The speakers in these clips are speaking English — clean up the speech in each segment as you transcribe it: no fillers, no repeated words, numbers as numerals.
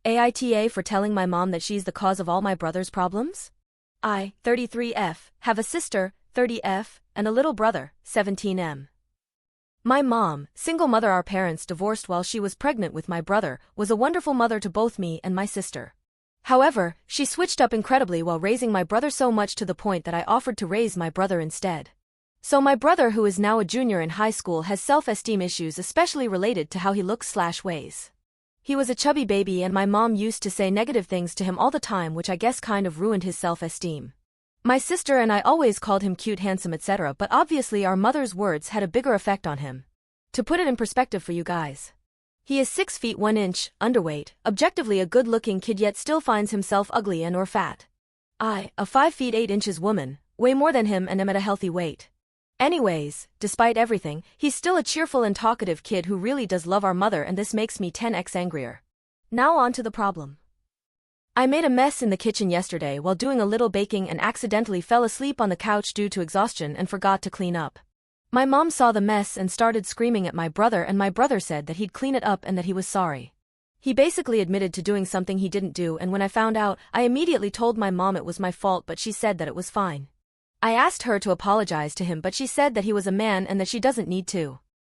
AITA for telling my mom that she's the cause of all my brother's problems? I, 33F, have a sister, 30F, and a little brother, 17M. My mom, single mother. Our parents divorced while she was pregnant with my brother, was a wonderful mother to both me and my sister. However, she switched up incredibly while raising my brother, so much to the point that I offered to raise my brother instead. So my brother, who is now a junior in high school, has self-esteem issues, especially related to how he looks/weighs. He was a chubby baby and my mom used to say negative things to him all the time, which I guess kind of ruined his self-esteem. My sister and I always called him cute, handsome, etc., but obviously our mother's words had a bigger effect on him. To put it in perspective for you guys. He is 6 feet 1 inch, underweight, objectively a good-looking kid, yet still finds himself ugly and or fat. I, a 5 feet 8 inches woman, weigh more than him and am at a healthy weight. Anyways, despite everything, he's still a cheerful and talkative kid who really does love our mother, and this makes me 10x angrier. Now on to the problem. I made a mess in the kitchen yesterday while doing a little baking and accidentally fell asleep on the couch due to exhaustion and forgot to clean up. My mom saw the mess and started screaming at my brother, and my brother said that he'd clean it up and that he was sorry. He basically admitted to doing something he didn't do, and when I found out, I immediately told my mom it was my fault, but she said that it was fine. I asked her to apologize to him, but she said that he was a man and that she doesn't need to.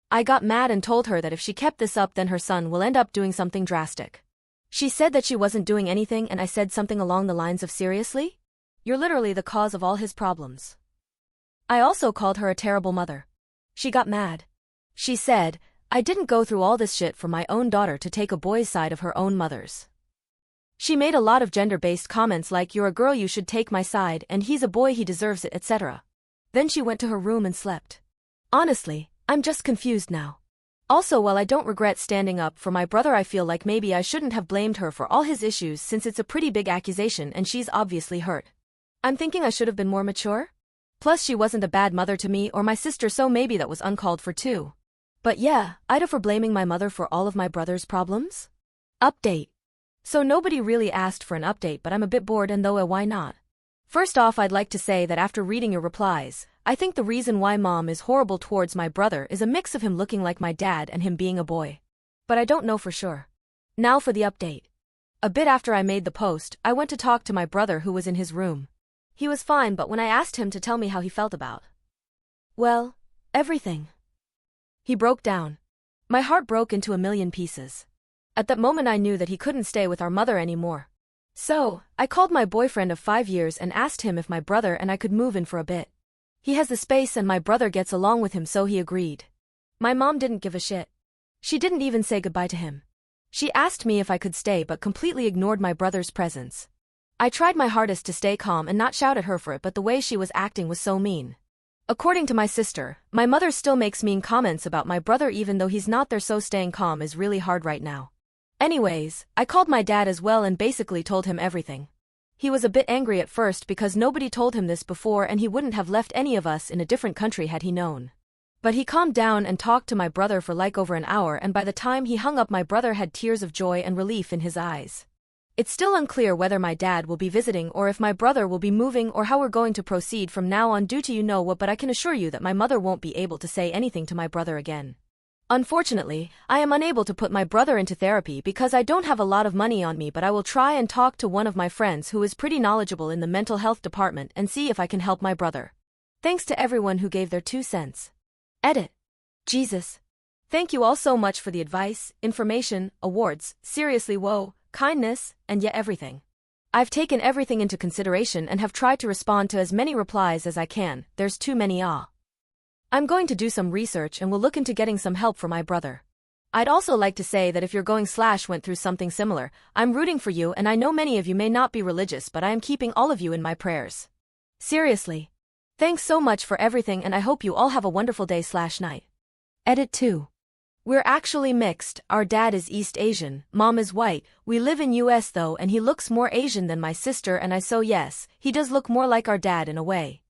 I got mad and told her that if she kept this up then her son will end up doing something drastic. She said that she wasn't doing anything, and I said something along the lines of, seriously? You're literally the cause of all his problems. I also called her a terrible mother. She got mad. She said, I didn't go through all this shit for my own daughter to take a boy's side of her own mother's. She made a lot of gender-based comments like, you're a girl, you should take my side, and he's a boy, he deserves it, etc. Then she went to her room and slept. Honestly, I'm just confused now. Also, while I don't regret standing up for my brother, I feel like maybe I shouldn't have blamed her for all his issues, since it's a pretty big accusation and she's obviously hurt. I'm thinking I should have been more mature? Plus she wasn't a bad mother to me or my sister, so maybe that was uncalled for too. But yeah, AITA for blaming my mother for all of my brother's problems? Update. So nobody really asked for an update, but I'm a bit bored, and why not? First off, I'd like to say that after reading your replies, I think the reason why mom is horrible towards my brother is a mix of him looking like my dad and him being a boy. But I don't know for sure. Now for the update. A bit after I made the post, I went to talk to my brother who was in his room. He was fine, but when I asked him to tell me how he felt about, well, everything, he broke down. My heart broke into a million pieces. At that moment I knew that he couldn't stay with our mother anymore. So, I called my boyfriend of 5 years and asked him if my brother and I could move in for a bit. He has the space and my brother gets along with him, so he agreed. My mom didn't give a shit. She didn't even say goodbye to him. She asked me if I could stay but completely ignored my brother's presence. I tried my hardest to stay calm and not shout at her for it, but the way she was acting was so mean. According to my sister, my mother still makes mean comments about my brother even though he's not there, so staying calm is really hard right now. Anyways, I called my dad as well and basically told him everything. He was a bit angry at first because nobody told him this before and he wouldn't have left any of us in a different country had he known. But he calmed down and talked to my brother for like over an hour, and by the time he hung up my brother had tears of joy and relief in his eyes. It's still unclear whether my dad will be visiting or if my brother will be moving or how we're going to proceed from now on due to what, but I can assure you that my mother won't be able to say anything to my brother again. Unfortunately, I am unable to put my brother into therapy because I don't have a lot of money on me, but I will try and talk to one of my friends who is pretty knowledgeable in the mental health department and see if I can help my brother. Thanks to everyone who gave their 2 cents. Edit. Jesus. Thank you all so much for the advice, information, awards, seriously, whoa, kindness, and everything. I've taken everything into consideration and have tried to respond to as many replies as I can. There's too many. I'm going to do some research and will look into getting some help for my brother. I'd also like to say that if you're went through something similar, I'm rooting for you, and I know many of you may not be religious, but I am keeping all of you in my prayers. Seriously. Thanks so much for everything, and I hope you all have a wonderful day/night. Edit 2. We're actually mixed. Our dad is East Asian, mom is white. We live in US though, and he looks more Asian than my sister and I, so yes, he does look more like our dad in a way.